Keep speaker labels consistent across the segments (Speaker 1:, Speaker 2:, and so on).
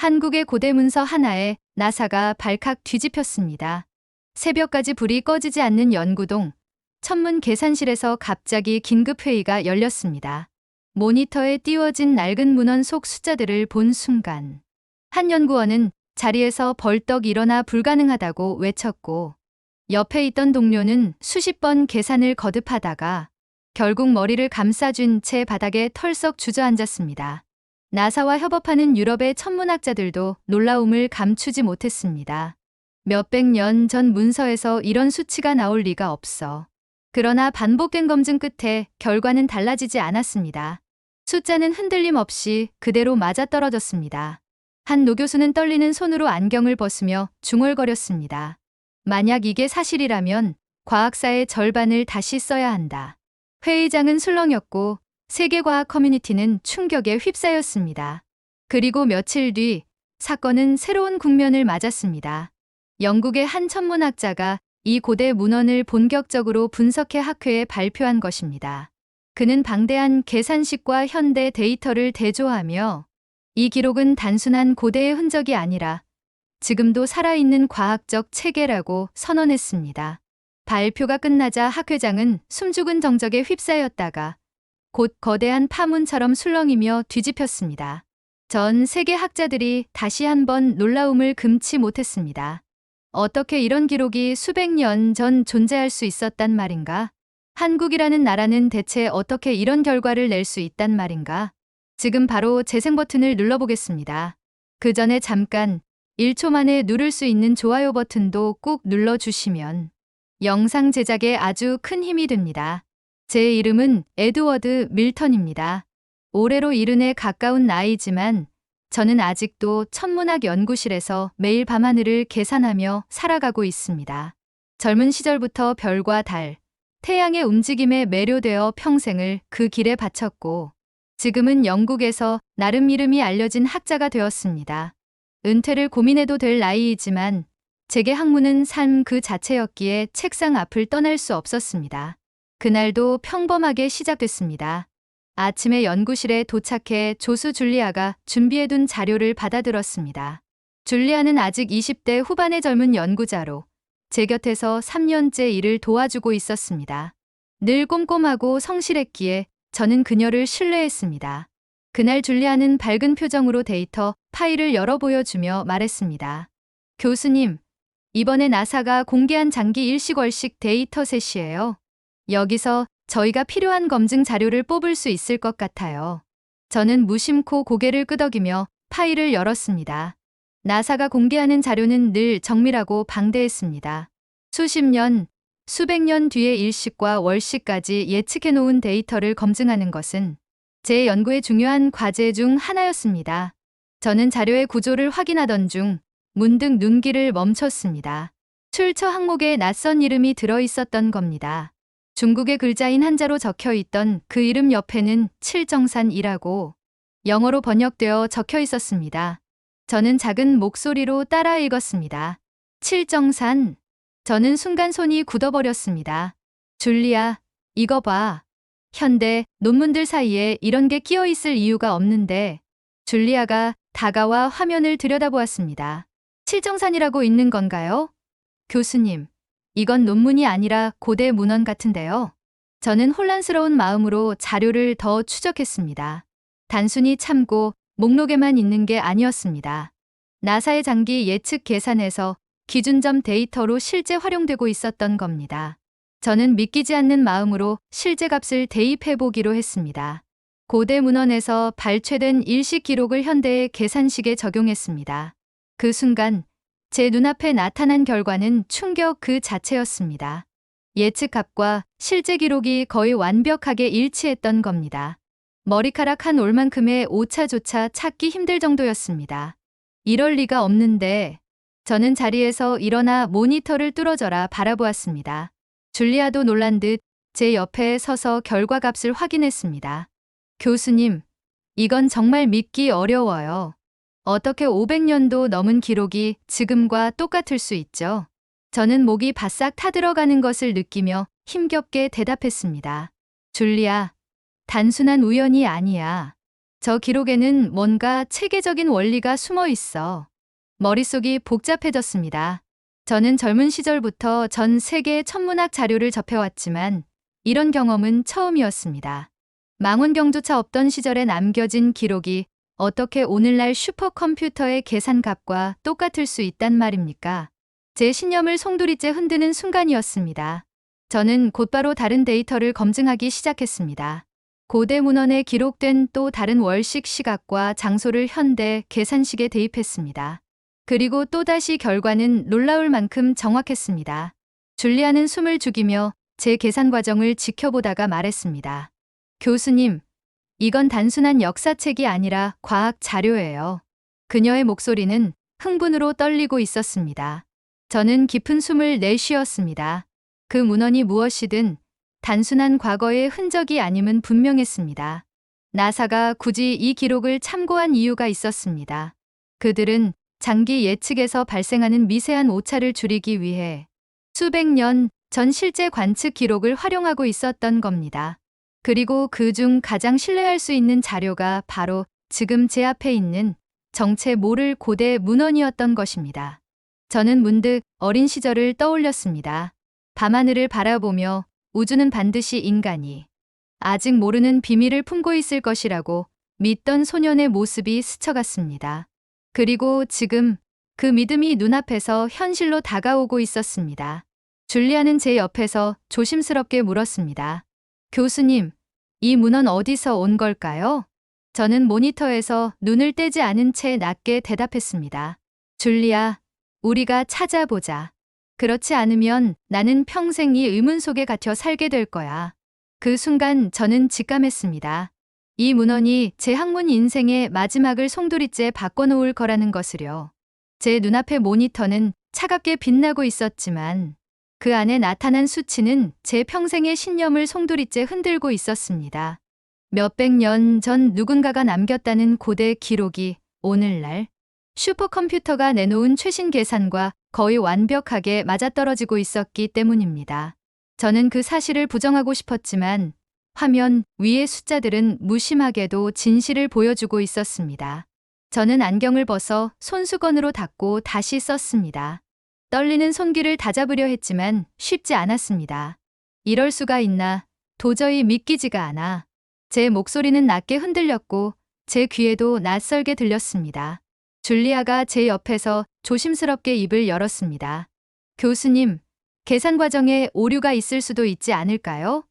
Speaker 1: 한국의 고대 문서 하나에 나사가 발칵 뒤집혔습니다. 새벽까지 불이 꺼지지 않는 연구동. 천문 계산실에서 갑자기 긴급회의가 열렸습니다. 모니터에 띄워진 낡은 문헌 속 숫자들을 본 순간 한 연구원은 자리에서 벌떡 일어나 불가능하다고 외쳤고, 옆에 있던 동료는 수십 번 계산을 거듭하다가 결국 머리를 감싸준 채 바닥에 털썩 주저앉았습니다. 나사와 협업하는 유럽의 천문학자들도 놀라움을 감추지 못했습니다. 몇백 년 전 문서에서 이런 수치가 나올 리가 없어. 그러나 반복된 검증 끝에 결과는 달라지지 않았습니다. 숫자는 흔들림 없이 그대로 맞아떨어졌습니다. 한 노교수는 떨리는 손으로 안경을 벗으며 중얼거렸습니다. 만약 이게 사실이라면 과학사의 절반을 다시 써야 한다. 회의장은 술렁였고 세계과학 커뮤니티는 충격에 휩싸였습니다. 그리고 며칠 뒤 사건은 새로운 국면을 맞았습니다. 영국의 한 천문학자가 이 고대 문헌을 본격적으로 분석해 학회에 발표한 것입니다. 그는 방대한 계산식과 현대 데이터를 대조하며 이 기록은 단순한 고대의 흔적이 아니라 지금도 살아있는 과학적 체계라고 선언했습니다. 발표가 끝나자 학회장은 숨죽은 정적에 휩싸였다가 곧 거대한 파문처럼 술렁이며 뒤집혔습니다. 전 세계 학자들이 다시 한번 놀라움을 금치 못했습니다. 어떻게 이런 기록이 수백 년 전 존재할 수 있었단 말인가? 한국이라는 나라는 대체 어떻게 이런 결과를 낼 수 있단 말인가? 지금 바로 재생 버튼을 눌러보겠습니다. 그 전에 잠깐 1초 만에 누를 수 있는 좋아요 버튼도 꾹 눌러주시면 영상 제작에 아주 큰 힘이 됩니다. 제 이름은 에드워드 밀턴입니다. 올해로 70에 가까운 나이지만 저는 아직도 천문학 연구실에서 매일 밤하늘을 계산하며 살아가고 있습니다. 젊은 시절부터 별과 달, 태양의 움직임에 매료되어 평생을 그 길에 바쳤고, 지금은 영국에서 나름 이름이 알려진 학자가 되었습니다. 은퇴를 고민해도 될 나이이지만 제게 학문은 삶 그 자체였기에 책상 앞을 떠날 수 없었습니다. 그날도 평범하게 시작됐습니다. 아침에 연구실에 도착해 조수 줄리아가 준비해둔 자료를 받아들었습니다. 줄리아는 아직 20대 후반의 젊은 연구자로 제 곁에서 3년째 일을 도와주고 있었습니다. 늘 꼼꼼하고 성실했기에 저는 그녀를 신뢰했습니다. 그날 줄리아는 밝은 표정으로 데이터 파일을 열어 보여주며 말했습니다. 교수님, 이번에 나사가 공개한 장기 일식월식 데이터셋이에요. 여기서 저희가 필요한 검증 자료를 뽑을 수 있을 것 같아요. 저는 무심코 고개를 끄덕이며 파일을 열었습니다. 나사가 공개하는 자료는 늘 정밀하고 방대했습니다. 수십 년, 수백 년 뒤의 일식과 월식까지 예측해 놓은 데이터를 검증하는 것은 제 연구의 중요한 과제 중 하나였습니다. 저는 자료의 구조를 확인하던 중 문득 눈길을 멈췄습니다. 출처 항목에 낯선 이름이 들어 있었던 겁니다. 중국의 글자인 한자로 적혀 있던 그 이름 옆에는 칠정산이라고 영어로 번역되어 적혀 있었습니다. 저는 작은 목소리로 따라 읽었습니다. 칠정산. 저는 순간 손이 굳어버렸습니다. 줄리아, 이거 봐. 현대 논문들 사이에 이런 게 끼어 있을 이유가 없는데. 줄리아가 다가와 화면을 들여다보았습니다. 칠정산이라고 있는 건가요? 교수님, 이건 논문이 아니라 고대 문헌 같은데요. 저는 혼란스러운 마음으로 자료를 더 추적했습니다. 단순히 참고 목록에만 있는 게 아니었습니다. 나사의 장기 예측 계산에서 기준점 데이터로 실제 활용되고 있었던 겁니다. 저는 믿기지 않는 마음으로 실제 값을 대입해보기로 했습니다. 고대 문헌에서 발췌된 일식 기록을 현대의 계산식에 적용했습니다. 그 순간 제 눈앞에 나타난 결과는 충격 그 자체였습니다. 예측값과 실제 기록이 거의 완벽하게 일치했던 겁니다. 머리카락 한 올만큼의 오차조차 찾기 힘들 정도였습니다. 이럴 리가 없는데. 저는 자리에서 일어나 모니터를 뚫어져라 바라보았습니다. 줄리아도 놀란 듯 제 옆에 서서 결과값을 확인했습니다. 교수님, 이건 정말 믿기 어려워요. 어떻게 500년도 넘은 기록이 지금과 똑같을 수 있죠? 저는 목이 바싹 타들어가는 것을 느끼며 힘겹게 대답했습니다. 줄리아, 단순한 우연이 아니야. 저 기록에는 뭔가 체계적인 원리가 숨어 있어. 머릿속이 복잡해졌습니다. 저는 젊은 시절부터 전 세계 천문학 자료를 접해왔지만 이런 경험은 처음이었습니다. 망원경조차 없던 시절에 남겨진 기록이 어떻게 오늘날 슈퍼컴퓨터의 계산값과 똑같을 수 있단 말입니까? 제 신념을 송두리째 흔드는 순간이었습니다. 저는 곧바로 다른 데이터를 검증하기 시작했습니다. 고대 문헌에 기록된 또 다른 월식 시각과 장소를 현대 계산식에 대입했습니다. 그리고 또다시 결과는 놀라울 만큼 정확했습니다. 줄리아는 숨을 죽이며 제 계산 과정을 지켜보다가 말했습니다. 교수님, 이건 단순한 역사책이 아니라 과학 자료예요. 그녀의 목소리는 흥분으로 떨리고 있었습니다. 저는 깊은 숨을 내쉬었습니다. 그 문헌이 무엇이든 단순한 과거의 흔적이 아님은 분명했습니다. 나사가 굳이 이 기록을 참고한 이유가 있었습니다. 그들은 장기 예측에서 발생하는 미세한 오차를 줄이기 위해 수백 년 전 실제 관측 기록을 활용하고 있었던 겁니다. 그리고 그중 가장 신뢰할 수 있는 자료가 바로 지금 제 앞에 있는 정체 모를 고대 문헌이었던 것입니다. 저는 문득 어린 시절을 떠올렸습니다. 밤하늘을 바라보며 우주는 반드시 인간이 아직 모르는 비밀을 품고 있을 것이라고 믿던 소년의 모습이 스쳐갔습니다. 그리고 지금 그 믿음이 눈앞에서 현실로 다가오고 있었습니다. 줄리아는 제 옆에서 조심스럽게 물었습니다. 교수님, 이 문헌 어디서 온 걸까요? 저는 모니터에서 눈을 떼지 않은 채 낮게 대답했습니다. 줄리아, 우리가 찾아보자. 그렇지 않으면 나는 평생 이 의문 속에 갇혀 살게 될 거야. 그 순간 저는 직감했습니다. 이 문헌이 제 학문 인생의 마지막을 송두리째 바꿔놓을 거라는 것을요. 제 눈앞의 모니터는 차갑게 빛나고 있었지만 그 안에 나타난 수치는 제 평생의 신념을 송두리째 흔들고 있었습니다. 몇백 년 전 누군가가 남겼다는 고대 기록이 오늘날 슈퍼컴퓨터가 내놓은 최신 계산과 거의 완벽하게 맞아떨어지고 있었기 때문입니다. 저는 그 사실을 부정하고 싶었지만 화면 위의 숫자들은 무심하게도 진실을 보여주고 있었습니다. 저는 안경을 벗어 손수건으로 닦고 다시 썼습니다. 떨리는 손길을 다잡으려 했지만 쉽지 않았습니다. 이럴 수가 있나, 도저히 믿기지가 않아. 제 목소리는 낮게 흔들렸고 제 귀에도 낯설게 들렸습니다. 줄리아가 제 옆에서 조심스럽게 입을 열었습니다. 교수님, 계산 과정에 오류가 있을 수도 있지 않을까요?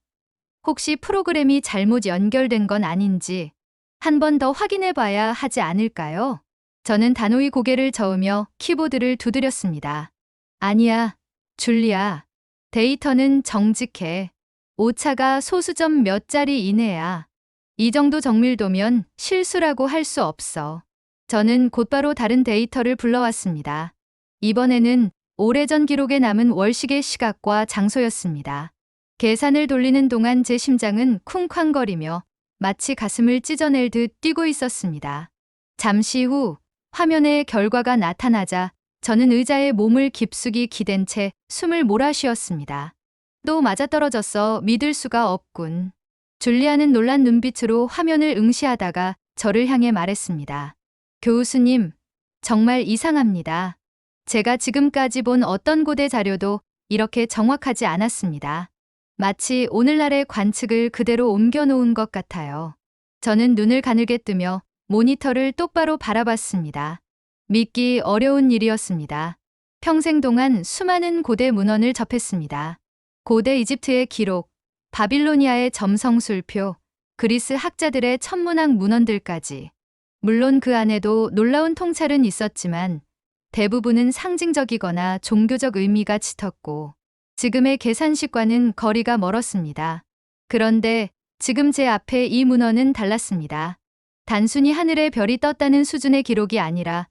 Speaker 1: 혹시 프로그램이 잘못 연결된 건 아닌지 한 번 더 확인해 봐야 하지 않을까요? 저는 단호히 고개를 저으며 키보드를 두드렸습니다. 아니야, 줄리아. 데이터는 정직해. 오차가 소수점 몇 자리 이내야. 이 정도 정밀도면 실수라고 할 수 없어. 저는 곧바로 다른 데이터를 불러왔습니다. 이번에는 오래전 기록에 남은 월식의 시각과 장소였습니다. 계산을 돌리는 동안 제 심장은 쿵쾅거리며 마치 가슴을 찢어낼 듯 뛰고 있었습니다. 잠시 후 화면에 결과가 나타나자 저는 의자에 몸을 깊숙이 기댄 채 숨을 몰아쉬었습니다. 또 맞아떨어졌어. 믿을 수가 없군. 줄리아는 놀란 눈빛으로 화면을 응시하다가 저를 향해 말했습니다. 교수님, 정말 이상합니다. 제가 지금까지 본 어떤 고대 자료도 이렇게 정확하지 않았습니다. 마치 오늘날의 관측을 그대로 옮겨놓은 것 같아요. 저는 눈을 가늘게 뜨며 모니터를 똑바로 바라봤습니다. 믿기 어려운 일이었습니다. 평생 동안 수많은 고대 문헌을 접했습니다. 고대 이집트의 기록, 바빌로니아의 점성술표, 그리스 학자들의 천문학 문헌들까지. 물론 그 안에도 놀라운 통찰은 있었지만 대부분은 상징적이거나 종교적 의미가 짙었고 지금의 계산식과는 거리가 멀었습니다. 그런데 지금 제 앞에 이 문헌은 달랐습니다. 단순히 하늘에 별이 떴다는 수준의 기록이 아니라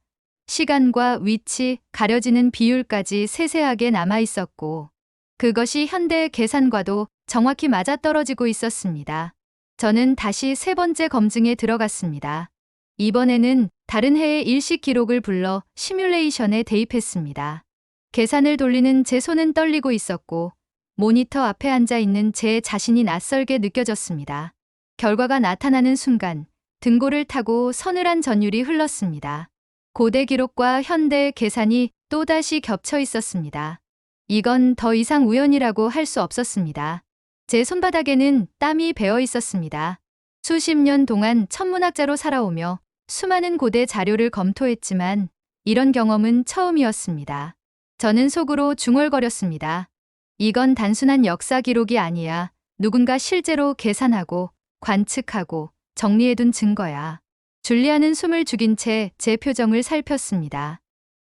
Speaker 1: 시간과 위치, 가려지는 비율까지 세세하게 남아 있었고 그것이 현대 계산과도 정확히 맞아떨어지고 있었습니다. 저는 다시 세 번째 검증에 들어갔습니다. 이번에는 다른 해의 일식 기록을 불러 시뮬레이션에 대입했습니다. 계산을 돌리는 제 손은 떨리고 있었고 모니터 앞에 앉아 있는 제 자신이 낯설게 느껴졌습니다. 결과가 나타나는 순간 등고를 타고 서늘한 전율이 흘렀습니다. 고대 기록과 현대 계산이 또다시 겹쳐 있었습니다. 이건 더 이상 우연이라고 할 수 없었습니다. 제 손바닥에는 땀이 배어 있었습니다. 수십 년 동안 천문학자로 살아오며 수많은 고대 자료를 검토했지만 이런 경험은 처음이었습니다. 저는 속으로 중얼거렸습니다. 이건 단순한 역사 기록이 아니야. 누군가 실제로 계산하고 관측하고 정리해둔 증거야. 줄리아는 숨을 죽인 채 제 표정을 살폈습니다.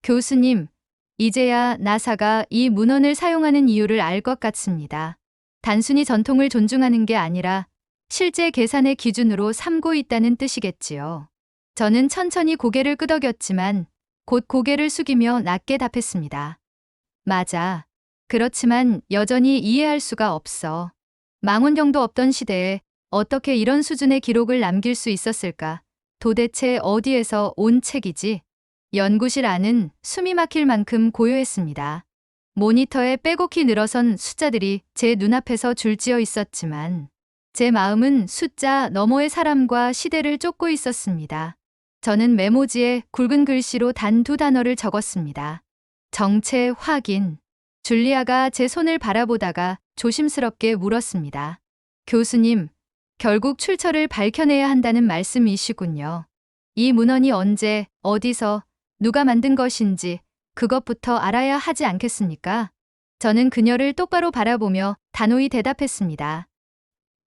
Speaker 1: 교수님, 이제야 나사가 이 문헌을 사용하는 이유를 알 것 같습니다. 단순히 전통을 존중하는 게 아니라 실제 계산의 기준으로 삼고 있다는 뜻이겠지요. 저는 천천히 고개를 끄덕였지만 곧 고개를 숙이며 낮게 답했습니다. 맞아. 그렇지만 여전히 이해할 수가 없어. 망원경도 없던 시대에 어떻게 이런 수준의 기록을 남길 수 있었을까? 도대체 어디에서 온 책이지? 연구실 안은 숨이 막힐 만큼 고요했습니다. 모니터에 빼곡히 늘어선 숫자들이 제 눈앞에서 줄지어 있었지만 제 마음은 숫자 너머의 사람과 시대를 쫓고 있었습니다. 저는 메모지에 굵은 글씨로 단 2단어를 적었습니다. 정체 확인. 줄리아가 제 손을 바라보다가 조심스럽게 물었습니다. 교수님, 결국 출처를 밝혀내야 한다는 말씀이시군요. 이 문헌이 언제, 어디서, 누가 만든 것인지 그것부터 알아야 하지 않겠습니까? 저는 그녀를 똑바로 바라보며 단호히 대답했습니다.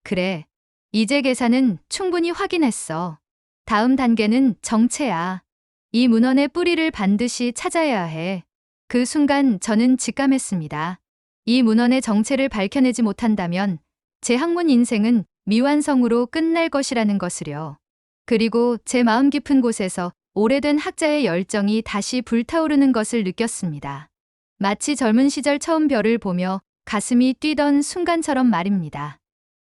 Speaker 1: 그래, 이제 계산은 충분히 확인했어. 다음 단계는 정체야. 이 문헌의 뿌리를 반드시 찾아야 해. 그 순간 저는 직감했습니다. 이 문헌의 정체를 밝혀내지 못한다면 제 학문 인생은 미완성으로 끝날 것이라는 것을요. 그리고 제 마음 깊은 곳에서 오래된 학자의 열정이 다시 불타오르는 것을 느꼈습니다. 마치 젊은 시절 처음 별을 보며 가슴이 뛰던 순간처럼 말입니다.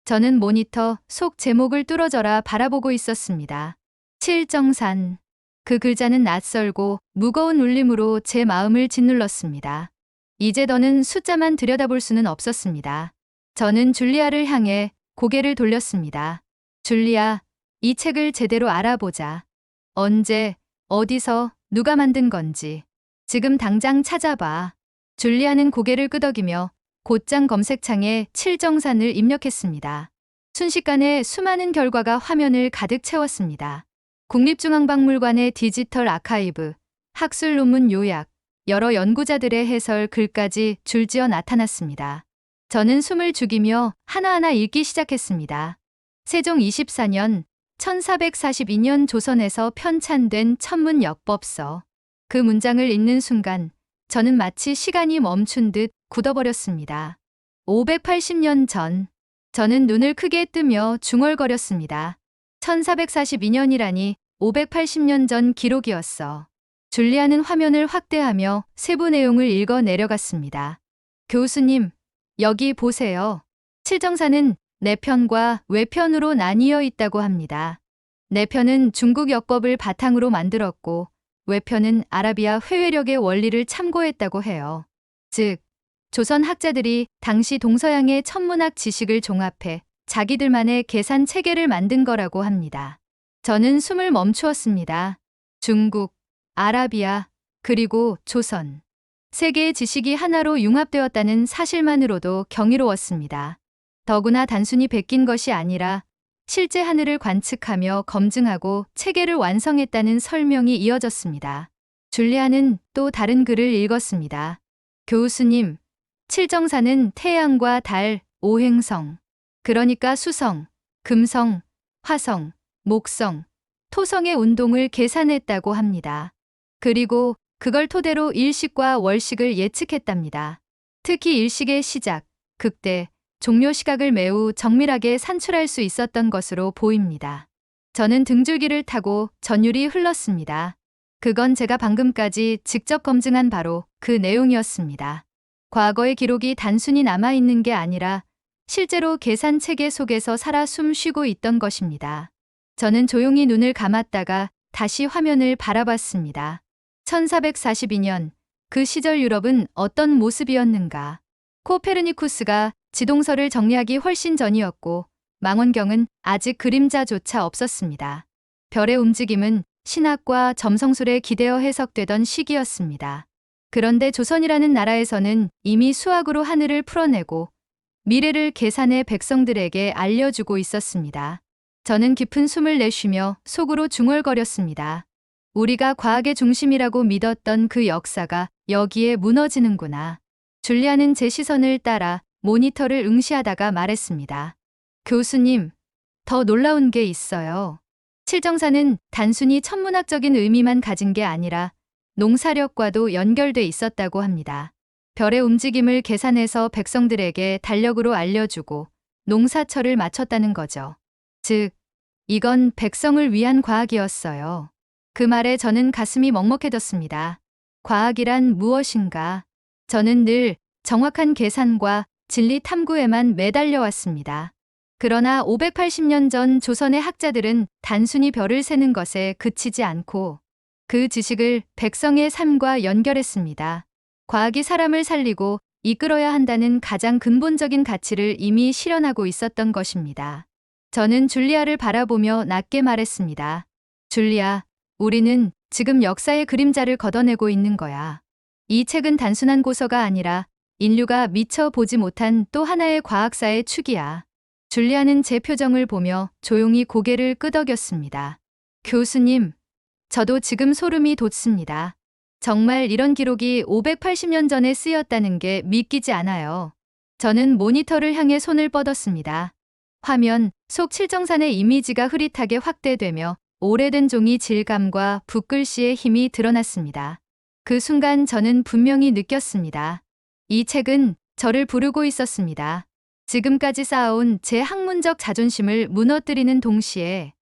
Speaker 1: 저는 모니터 속 제목을 뚫어져라 바라보고 있었습니다. 칠정산. 그 글자는 낯설고 무거운 울림으로 제 마음을 짓눌렀습니다. 이제 더는 숫자만 들여다볼 수는 없었습니다. 저는 줄리아를 향해 고개를 돌렸습니다. 줄리아, 이 책을 제대로 알아보자. 언제, 어디서, 누가 만든 건지. 지금 당장 찾아봐. 줄리아는 고개를 끄덕이며 곧장 검색창에 칠정산을 입력했습니다. 순식간에 수많은 결과가 화면을 가득 채웠습니다. 국립중앙박물관의 디지털 아카이브, 학술 논문 요약, 여러 연구자들의 해설 글까지 줄지어 나타났습니다. 저는 숨을 죽이며 하나하나 읽기 시작했습니다. 세종 24년 1442년 조선에서 편찬된 천문역법서. 그 문장을 읽는 순간 저는 마치 시간이 멈춘 듯 굳어버렸습니다. 580년 전. 저는 눈을 크게 뜨며 중얼거렸습니다. 1442년이라니 580년 전 기록이었어. 줄리아는 화면을 확대하며 세부 내용을 읽어 내려갔습니다. 교수님, 여기 보세요. 칠정사는 내편과 외편으로 나뉘어 있다고 합니다. 내편은 중국 역법을 바탕으로 만들었고 외편은 아라비아 회외력의 원리를 참고했다고 해요. 즉, 조선 학자들이 당시 동서양의 천문학 지식을 종합해 자기들만의 계산 체계를 만든 거라고 합니다. 저는 숨을 멈추었습니다. 중국, 아라비아, 그리고 조선. 세계의 지식이 하나로 융합되었다는 사실만으로도 경이로웠습니다. 더구나 단순히 베낀 것이 아니라 실제 하늘을 관측하며 검증하고 체계를 완성했다는 설명이 이어졌습니다. 줄리아는 또 다른 글을 읽었습니다. 교수님, 칠정사는 태양과 달, 오행성, 그러니까 수성, 금성, 화성, 목성, 토성의 운동을 계산했다고 합니다. 그리고 그걸 토대로 일식과 월식을 예측했답니다. 특히 일식의 시작, 극대, 종료 시각을 매우 정밀하게 산출할 수 있었던 것으로 보입니다. 저는 등줄기를 타고 전율이 흘렀습니다. 그건 제가 방금까지 직접 검증한 바로 그 내용이었습니다. 과거의 기록이 단순히 남아있는 게 아니라 실제로 계산 체계 속에서 살아 숨쉬고 있던 것입니다. 저는 조용히 눈을 감았다가 다시 화면을 바라봤습니다. 1442년, 그 시절 유럽은 어떤 모습이었는가? 코페르니쿠스가 지동설을 정리하기 훨씬 전이었고 망원경은 아직 그림자조차 없었습니다. 별의 움직임은 신학과 점성술에 기대어 해석되던 시기였습니다. 그런데 조선이라는 나라에서는 이미 수학으로 하늘을 풀어내고 미래를 계산해 백성들에게 알려주고 있었습니다. 저는 깊은 숨을 내쉬며 속으로 중얼거렸습니다. 우리가 과학의 중심이라고 믿었던 그 역사가 여기에 무너지는구나. 줄리아는 제 시선을 따라 모니터를 응시하다가 말했습니다. 교수님, 더 놀라운 게 있어요. 칠정사는 단순히 천문학적인 의미만 가진 게 아니라 농사력과도 연결돼 있었다고 합니다. 별의 움직임을 계산해서 백성들에게 달력으로 알려주고 농사철을 맞췄다는 거죠. 즉, 이건 백성을 위한 과학이었어요. 그 말에 저는 가슴이 먹먹해졌습니다. 과학이란 무엇인가? 저는 늘 정확한 계산과 진리 탐구에만 매달려 왔습니다. 그러나 580년 전 조선의 학자들은 단순히 별을 세는 것에 그치지 않고 그 지식을 백성의 삶과 연결했습니다. 과학이 사람을 살리고 이끌어야 한다는 가장 근본적인 가치를 이미 실현하고 있었던 것입니다. 저는 줄리아를 바라보며 낮게 말했습니다. 줄리아, 우리는 지금 역사의 그림자를 걷어내고 있는 거야. 이 책은 단순한 고서가 아니라 인류가 미처 보지 못한 또 하나의 과학사의 축이야. 줄리아는 제 표정을 보며 조용히 고개를 끄덕였습니다. 교수님, 저도 지금 소름이 돋습니다. 정말 이런 기록이 580년 전에 쓰였다는 게 믿기지 않아요. 저는 모니터를 향해 손을 뻗었습니다. 화면 속 칠정산의 이미지가 흐릿하게 확대되며 오래된 종이 질감과 붓글씨의 힘이 드러났습니다. 그 순간 저는 분명히 느꼈습니다. 이 책은 저를 부르고 있었습니다. 지금까지 쌓아온 제 학문적 자존심을 무너뜨리는 동시에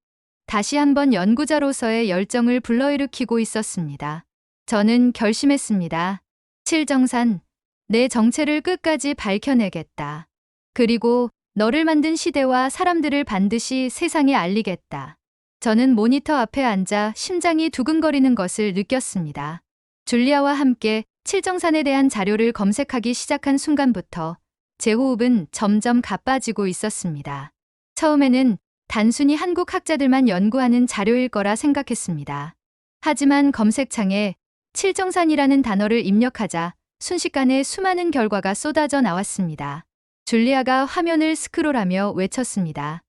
Speaker 1: 다시 한번 연구자로서의 열정을 불러일으키고 있었습니다. 저는 결심했습니다. 칠정산, 내 정체를 끝까지 밝혀내겠다. 그리고 너를 만든 시대와 사람들을 반드시 세상에 알리겠다. 저는 모니터 앞에 앉아 심장이 두근거리는 것을 느꼈습니다. 줄리아와 함께 칠정산에 대한 자료를 검색하기 시작한 순간부터 제 호흡은 점점 가빠지고 있었습니다. 처음에는 단순히 한국 학자들만 연구하는 자료일 거라 생각했습니다. 하지만 검색창에 칠정산이라는 단어를 입력하자 순식간에 수많은 결과가 쏟아져 나왔습니다. 줄리아가 화면을 스크롤하며 외쳤습니다.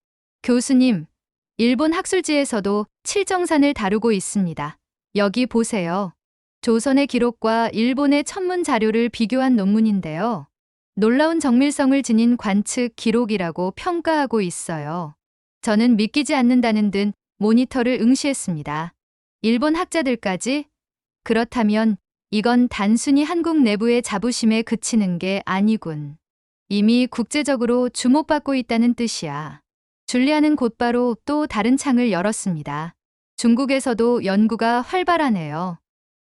Speaker 1: 교수님, 일본 학술지에서도 칠정산을 다루고 있습니다. 여기 보세요. 조선의 기록과 일본의 천문 자료를 비교한 논문인데요. 놀라운 정밀성을 지닌 관측 기록이라고 평가하고 있어요. 저는 믿기지 않는다는 듯 모니터를 응시했습니다. 일본 학자들까지? 그렇다면 이건 단순히 한국 내부의 자부심에 그치는 게 아니군. 이미 국제적으로 주목받고 있다는 뜻이야. 줄리아는 곧바로 또 다른 창을 열었습니다. 중국에서도 연구가 활발하네요.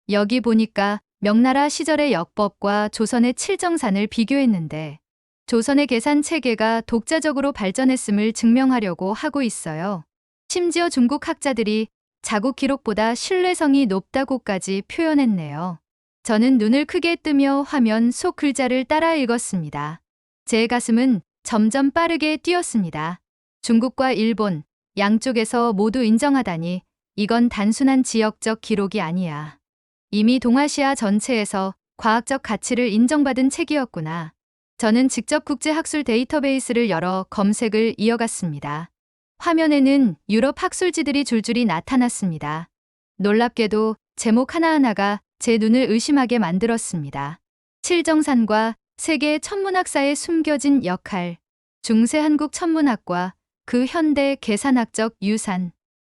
Speaker 1: 여기 보니까 명나라 시절의 역법과 조선의 칠정산을 비교했는데 조선의 계산 체계가 독자적으로 발전했음을 증명하려고 하고 있어요. 심지어 중국 학자들이 자국 기록보다 신뢰성이 높다고까지 표현했네요. 저는 눈을 크게 뜨며 화면 속 글자를 따라 읽었습니다. 제 가슴은 점점 빠르게 뛰었습니다. 중국과 일본, 양쪽에서 모두 인정하다니 이건 단순한 지역적 기록이 아니야. 이미 동아시아 전체에서 과학적 가치를 인정받은 책이었구나. 저는 직접 국제학술 데이터베이스를 열어 검색을 이어갔습니다. 화면에는 유럽 학술지들이 줄줄이 나타났습니다. 놀랍게도 제목 하나하나가 제 눈을 의심하게 만들었습니다. 칠정산과 세계 천문학사에 숨겨진 역할, 중세 한국 천문학과 그 현대 계산학적 유산.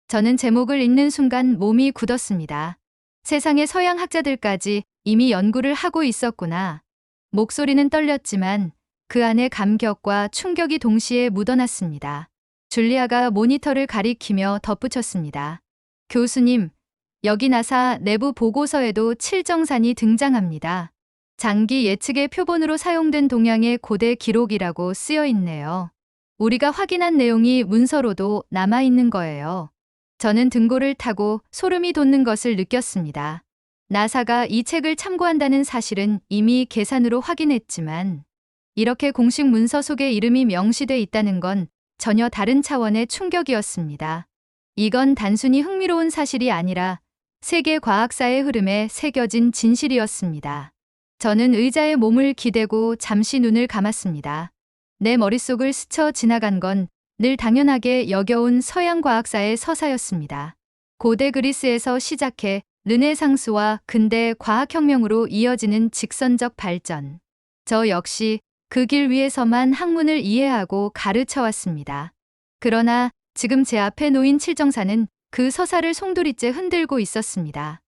Speaker 1: 저는 제목을 읽는 순간 몸이 굳었습니다. 세상의 서양 학자들까지 이미 연구를 하고 있었구나. 목소리는 떨렸지만 그 안에 감격과 충격이 동시에 묻어났습니다. 줄리아가 모니터를 가리키며 덧붙였습니다. 교수님, 여기 나사 내부 보고서에도 칠정산이 등장합니다. 장기 예측의 표본으로 사용된 동양의 고대 기록이라고 쓰여 있네요. 우리가 확인한 내용이 문서로도 남아있는 거예요. 저는 등골을 타고 소름이 돋는 것을 느꼈습니다. 나사가 이 책을 참고한다는 사실은 이미 계산으로 확인했지만 이렇게 공식 문서 속에 이름이 명시돼 있다는 건 전혀 다른 차원의 충격이었습니다. 이건 단순히 흥미로운 사실이 아니라 세계 과학사의 흐름에 새겨진 진실이었습니다. 저는 의자에 몸을 기대고 잠시 눈을 감았습니다. 내 머릿속을 스쳐 지나간 건 늘 당연하게 여겨온 서양 과학사의 서사였습니다. 고대 그리스에서 시작해 르네상스와 근대 과학혁명으로 이어지는 직선적 발전. 저 역시 그 길 위에서만 학문을 이해하고 가르쳐왔습니다. 그러나 지금 제 앞에 놓인 칠정사는 그 서사를 송두리째 흔들고 있었습니다.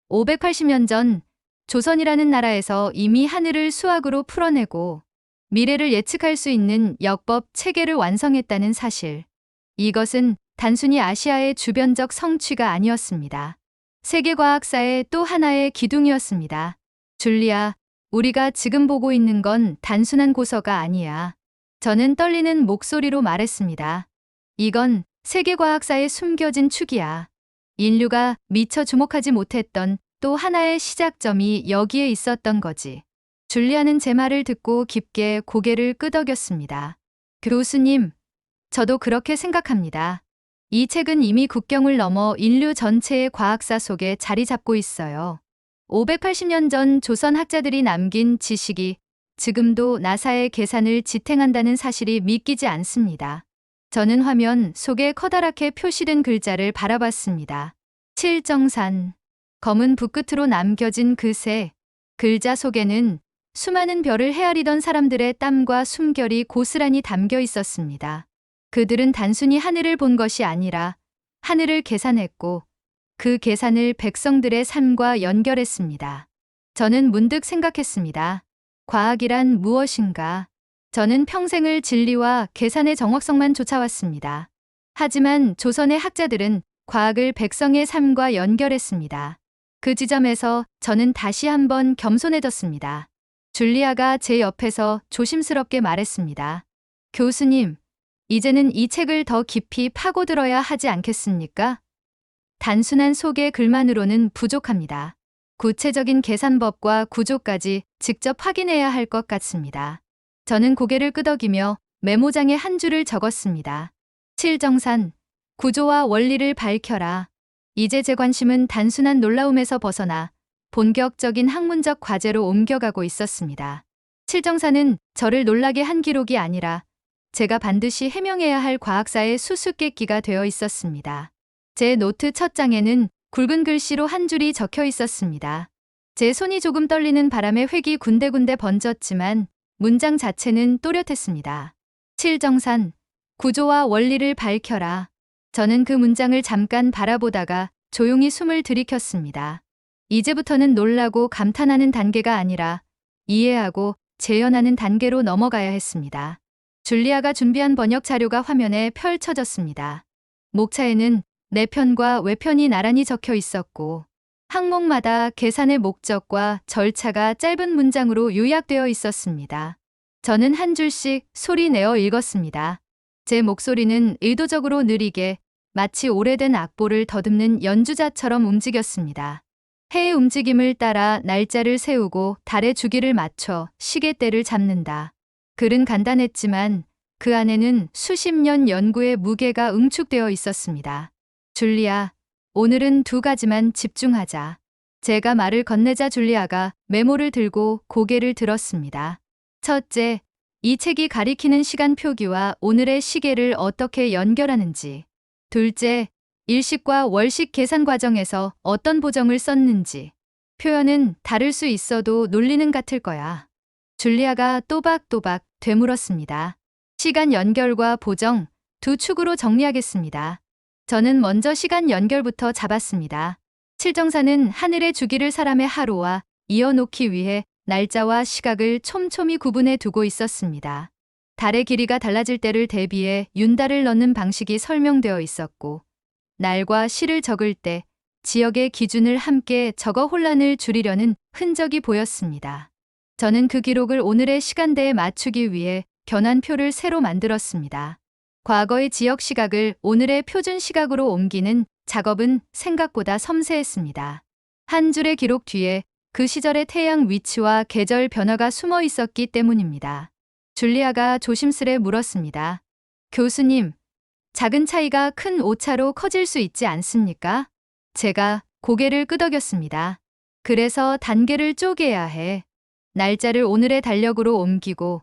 Speaker 1: 580년 전 조선이라는 나라에서 이미 하늘을 수학으로 풀어내고 미래를 예측할 수 있는 역법 체계를 완성했다는 사실. 이것은 단순히 아시아의 주변적 성취가 아니었습니다. 세계과학사의 또 하나의 기둥이었습니다. 줄리아, 우리가 지금 보고 있는 건 단순한 고서가 아니야. 저는 떨리는 목소리로 말했습니다. 이건 세계과학사의 숨겨진 축이야. 인류가 미처 주목하지 못했던 또 하나의 시작점이 여기에 있었던 거지. 줄리아는 제 말을 듣고 깊게 고개를 끄덕였습니다. 교수님, 저도 그렇게 생각합니다. 이 책은 이미 국경을 넘어 인류 전체의 과학사 속에 자리 잡고 있어요. 580년 전 조선 학자들이 남긴 지식이 지금도 나사의 계산을 지탱한다는 사실이 믿기지 않습니다. 저는 화면 속에 커다랗게 표시된 글자를 바라봤습니다. 칠정산. 검은 붓끝으로 남겨진 그새. 글자 속에는 수많은 별을 헤아리던 사람들의 땀과 숨결이 고스란히 담겨 있었습니다. 그들은 단순히 하늘을 본 것이 아니라 하늘을 계산했고 그 계산을 백성들의 삶과 연결했습니다. 저는 문득 생각했습니다. 과학이란 무엇인가? 저는 평생을 진리와 계산의 정확성만 쫓아왔습니다. 하지만 조선의 학자들은 과학을 백성의 삶과 연결했습니다. 그 지점에서 저는 다시 한번 겸손해졌습니다. 줄리아가 제 옆에서 조심스럽게 말했습니다. 교수님, 이제는 이 책을 더 깊이 파고들어야 하지 않겠습니까? 단순한 소개 글만으로는 부족합니다. 구체적인 계산법과 구조까지 직접 확인해야 할 것 같습니다. 저는 고개를 끄덕이며 메모장에 한 줄을 적었습니다. 칠정산, 구조와 원리를 밝혀라. 이제 제 관심은 단순한 놀라움에서 벗어나 본격적인 학문적 과제로 옮겨가고 있었습니다. 칠정사는 저를 놀라게 한 기록이 아니라 제가 반드시 해명해야 할 과학사의 수수께끼가 되어 있었습니다. 제 노트 첫 장에는 굵은 글씨로 한 줄이 적혀 있었습니다. 제 손이 조금 떨리는 바람에 획이 군데군데 번졌지만 문장 자체는 또렷했습니다. 칠정산, 구조와 원리를 밝혀라. 저는 그 문장을 잠깐 바라보다가 조용히 숨을 들이켰습니다. 이제부터는 놀라고 감탄하는 단계가 아니라 이해하고 재현하는 단계로 넘어가야 했습니다. 줄리아가 준비한 번역 자료가 화면에 펼쳐졌습니다. 목차에는 내편과 외편이 나란히 적혀 있었고 항목마다 계산의 목적과 절차가 짧은 문장으로 요약되어 있었습니다. 저는 한 줄씩 소리 내어 읽었습니다. 제 목소리는 의도적으로 느리게 마치 오래된 악보를 더듬는 연주자처럼 움직였습니다. 해의 움직임을 따라 날짜를 세우고 달의 주기를 맞춰 시계대를 잡는다. 글은 간단했지만 그 안에는 수십 년 연구의 무게가 응축되어 있었습니다. 줄리아, 오늘은 두 가지만 집중하자. 제가 말을 건네자 줄리아가 메모를 들고 고개를 들었습니다. 첫째, 이 책이 가리키는 시간 표기와 오늘의 시계를 어떻게 연결하는지. 둘째, 일식과 월식 계산 과정에서 어떤 보정을 썼는지. 표현은 다를 수 있어도 논리는 같을 거야. 줄리아가 또박또박 되물었습니다. 시간 연결과 보정, 두 축으로 정리하겠습니다. 저는 먼저 시간 연결부터 잡았습니다. 칠정사는 하늘의 주기를 사람의 하루와 이어놓기 위해 날짜와 시각을 촘촘히 구분해 두고 있었습니다. 달의 길이가 달라질 때를 대비해 윤달을 넣는 방식이 설명되어 있었고 날과 시를 적을 때 지역의 기준을 함께 적어 혼란을 줄이려는 흔적이 보였습니다. 저는 그 기록을 오늘의 시간대에 맞추기 위해 견환표를 새로 만들었습니다. 과거의 지역 시각을 오늘의 표준 시각으로 옮기는 작업은 생각보다 섬세했습니다. 한 줄의 기록 뒤에 그 시절의 태양 위치와 계절 변화가 숨어 있었기 때문입니다. 줄리아가 조심스레 물었습니다. 교수님, 작은 차이가 큰 오차로 커질 수 있지 않습니까? 제가 고개를 끄덕였습니다. 그래서 단계를 쪼개야 해. 날짜를 오늘의 달력으로 옮기고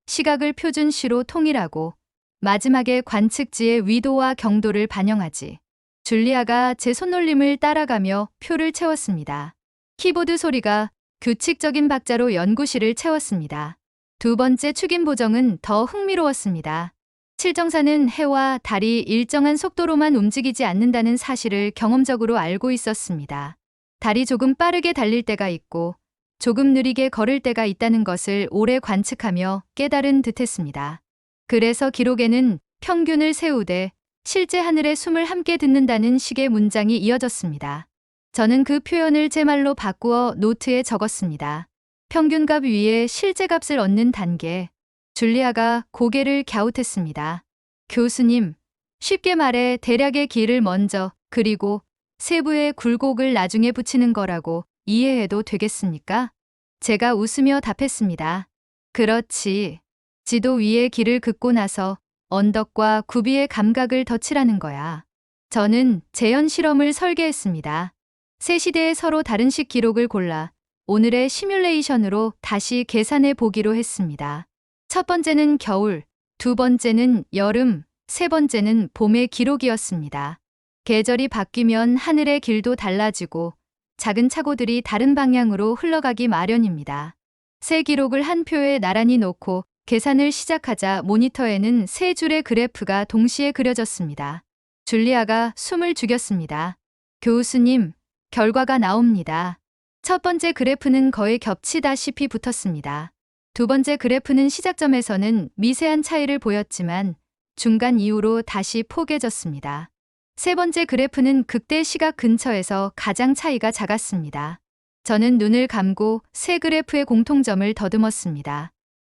Speaker 1: 시각을 표준시로 통일하고 마지막에 관측지의 위도와 경도를 반영하지. 줄리아가 제 손놀림을 따라가며 표를 채웠습니다. 키보드 소리가 규칙적인 박자로 연구실을 채웠습니다. 두 번째 축인 보정은 더 흥미로웠습니다. 칠정사는 해와 달이 일정한 속도로만 움직이지 않는다는 사실을 경험적으로 알고 있었습니다. 달이 조금 빠르게 달릴 때가 있고 조금 느리게 걸을 때가 있다는 것을 오래 관측하며 깨달은 듯했습니다. 그래서 기록에는 평균을 세우되 실제 하늘의 숨을 함께 듣는다는 식의 문장이 이어졌습니다. 저는 그 표현을 제 말로 바꾸어 노트에 적었습니다. 평균값 위에 실제 값을 얻는 단계. 줄리아가 고개를 갸웃했습니다. 교수님, 쉽게 말해 대략의 길을 먼저 그리고 세부의 굴곡을 나중에 붙이는 거라고 이해해도 되겠습니까? 제가 웃으며 답했습니다. 그렇지. 지도 위에 길을 긋고 나서 언덕과 구비의 감각을 덧칠하는 거야. 저는 재현 실험을 설계했습니다. 세 시대에 서로 다른 식 기록을 골라 오늘의 시뮬레이션으로 다시 계산해 보기로 했습니다. 첫 번째는 겨울, 두 번째는 여름, 세 번째는 봄의 기록이었습니다. 계절이 바뀌면 하늘의 길도 달라지고 작은 착오들이 다른 방향으로 흘러가기 마련입니다. 새 기록을 한 표에 나란히 놓고 계산을 시작하자 모니터에는 세 줄의 그래프가 동시에 그려졌습니다. 줄리아가 숨을 죽였습니다. 교수님, 결과가 나옵니다. 첫 번째 그래프는 거의 겹치다시피 붙었습니다. 두 번째 그래프는 시작점에서는 미세한 차이를 보였지만 중간 이후로 다시 포개졌습니다. 세 번째 그래프는 극대 시각 근처에서 가장 차이가 작았습니다. 저는 눈을 감고 세 그래프의 공통점을 더듬었습니다.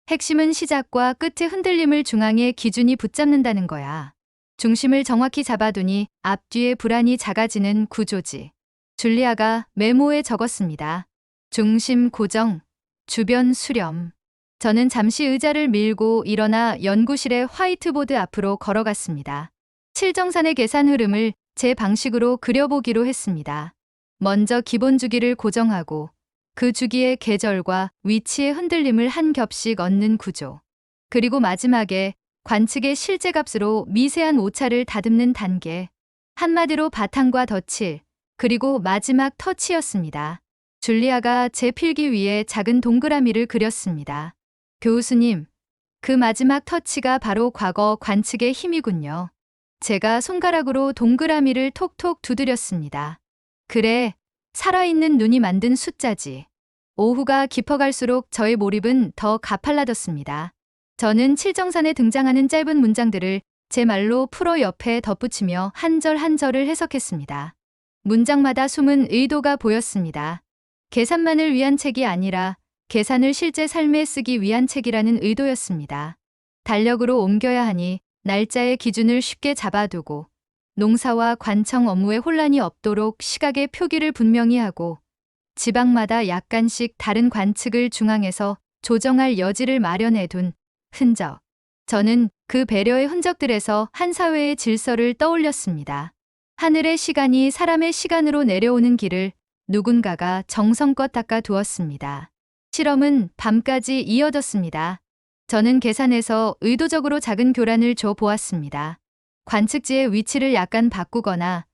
Speaker 1: 핵심은 시작과 끝의 흔들림을 중앙에 기준이 붙잡는다는 거야. 중심을 정확히 잡아두니 앞뒤의 불안이 작아지는 구조지. 줄리아가 메모에 적었습니다. 중심 고정, 주변 수렴. 저는 잠시 의자를 밀고 일어나 연구실의 화이트보드 앞으로 걸어갔습니다. 칠정산의 계산 흐름을 제 방식으로 그려보기로 했습니다. 먼저 기본 주기를 고정하고 그 주기의 계절과 위치의 흔들림을 한 겹씩 얻는 구조. 그리고 마지막에 관측의 실제 값으로 미세한 오차를 다듬는 단계. 한마디로 바탕과 덧칠, 그리고 마지막 터치였습니다. 줄리아가 제 필기 위에 작은 동그라미를 그렸습니다. 교수님, 그 마지막 터치가 바로 과거 관측의 힘이군요. 제가 손가락으로 동그라미를 톡톡 두드렸습니다. 그래, 살아있는 눈이 만든 숫자지. 오후가 깊어갈수록 저의 몰입은 더 가팔라졌습니다. 저는 칠정산에 등장하는 짧은 문장들을 제 말로 풀어 옆에 덧붙이며 한 절 한 절을 해석했습니다. 문장마다 숨은 의도가 보였습니다. 계산만을 위한 책이 아니라 계산을 실제 삶에 쓰기 위한 책이라는 의도였습니다. 달력으로 옮겨야 하니 날짜의 기준을 쉽게 잡아두고 농사와 관청 업무에 혼란이 없도록 시각의 표기를 분명히 하고 지방마다 약간씩 다른 관측을 중앙에서 조정할 여지를 마련해 둔 흔적. 저는 그 배려의 흔적들에서 한 사회의 질서를 떠올렸습니다. 하늘의 시간이 사람의 시간으로 내려오는 길을 누군가가 정성껏 닦아 두었습니다. 실험은 밤까지 이어졌습니다. 저는 계산에서 의도적으로 작은 교란을 줘 보았습니다. 관측지의 위치를 약간 바꾸거나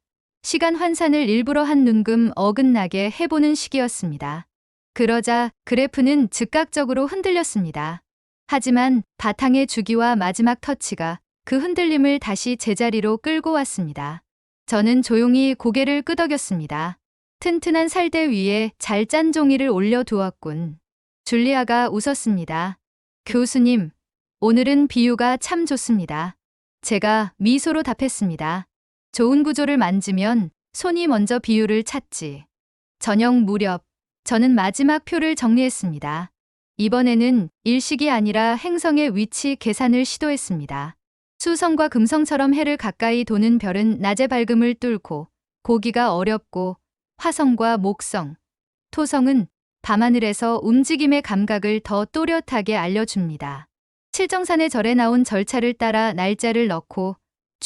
Speaker 1: 시간 환산을 일부러 한 눈금 어긋나게 해보는 시기였습니다. 그러자 그래프는 즉각적으로 흔들렸습니다. 하지만 바탕의 주기와 마지막 터치가 그 흔들림을 다시 제자리로 끌고 왔습니다. 저는 조용히 고개를 끄덕였습니다. 튼튼한 살대 위에 잘 짠 종이를 올려두었군. 줄리아가 웃었습니다. 교수님, 오늘은 비유가 참 좋습니다. 제가 미소로 답했습니다. 좋은 구조를 만지면 손이 먼저 비유를 찾지. 저녁 무렵, 저는 마지막 표를 정리했습니다. 이번에는 일식이 아니라 행성의 위치 계산을 시도했습니다. 수성과 금성처럼 해를 가까이 도는 별은 낮의 밝음을 뚫고 보기가 어렵고 화성과 목성, 토성은 밤하늘에서 움직임의 감각을 더 또렷하게 알려줍니다. 칠정산의 절에 나온 절차를 따라 날짜를 넣고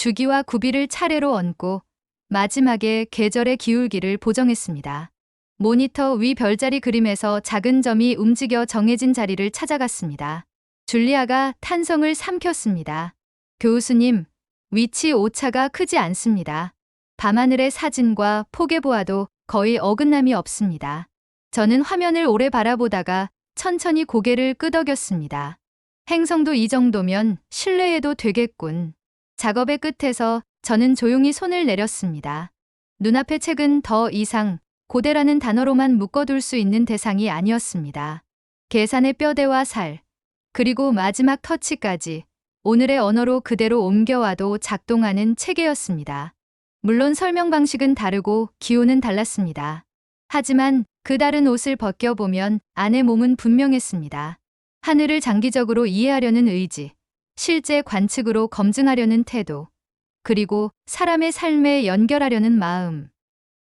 Speaker 1: 주기와 구비를 차례로 얹고 마지막에 계절의 기울기를 보정했습니다. 모니터 위 별자리 그림에서 작은 점이 움직여 정해진 자리를 찾아갔습니다. 줄리아가 탄성을 삼켰습니다. 교수님, 위치 오차가 크지 않습니다. 밤하늘의 사진과 포개 보아도 거의 어긋남이 없습니다. 저는 화면을 오래 바라보다가 천천히 고개를 끄덕였습니다. 행성도 이 정도면 신뢰해도 되겠군. 작업의 끝에서 저는 조용히 손을 내렸습니다. 눈앞의 책은 더 이상 고대라는 단어로만 묶어둘 수 있는 대상이 아니었습니다. 계산의 뼈대와 살, 그리고 마지막 터치까지 오늘의 언어로 그대로 옮겨와도 작동하는 체계였습니다. 물론 설명 방식은 다르고 기호는 달랐습니다. 하지만 그 다른 옷을 벗겨보면 안의 몸은 분명했습니다. 하늘을 장기적으로 이해하려는 의지, 실제 관측으로 검증하려는 태도, 그리고 사람의 삶에 연결하려는 마음.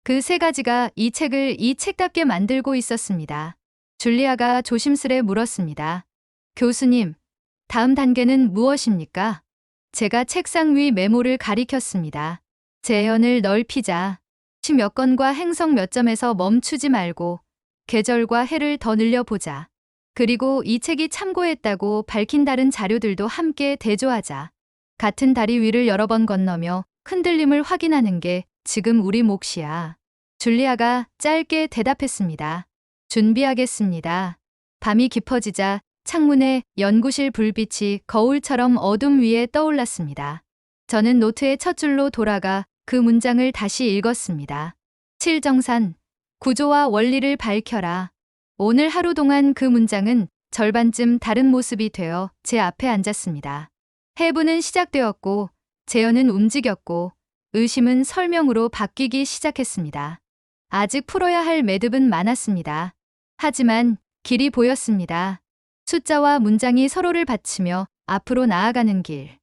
Speaker 1: 그 세 가지가 이 책을 이 책답게 만들고 있었습니다. 줄리아가 조심스레 물었습니다. 교수님, 다음 단계는 무엇입니까? 제가 책상 위 메모를 가리켰습니다. 재현을 넓히자. 몇 건과 행성 몇 점에서 멈추지 말고 계절과 해를 더 늘려보자. 그리고 이 책이 참고했다고 밝힌 다른 자료들도 함께 대조하자. 같은 다리 위를 여러 번 건너며 흔들림을 확인하는 게 지금 우리 몫이야. 줄리아가 짧게 대답했습니다. 준비하겠습니다. 밤이 깊어지자 창문에 연구실 불빛이 거울처럼 어둠 위에 떠올랐습니다. 저는 노트의 첫 줄로 돌아가 그 문장을 다시 읽었습니다. 칠정산, 구조와 원리를 밝혀라. 오늘 하루 동안 그 문장은 절반쯤 다른 모습이 되어 제 앞에 앉았습니다. 해부는 시작되었고, 재현은 움직였고, 의심은 설명으로 바뀌기 시작했습니다. 아직 풀어야 할 매듭은 많았습니다. 하지만 길이 보였습니다. 숫자와 문장이 서로를 받치며 앞으로 나아가는 길.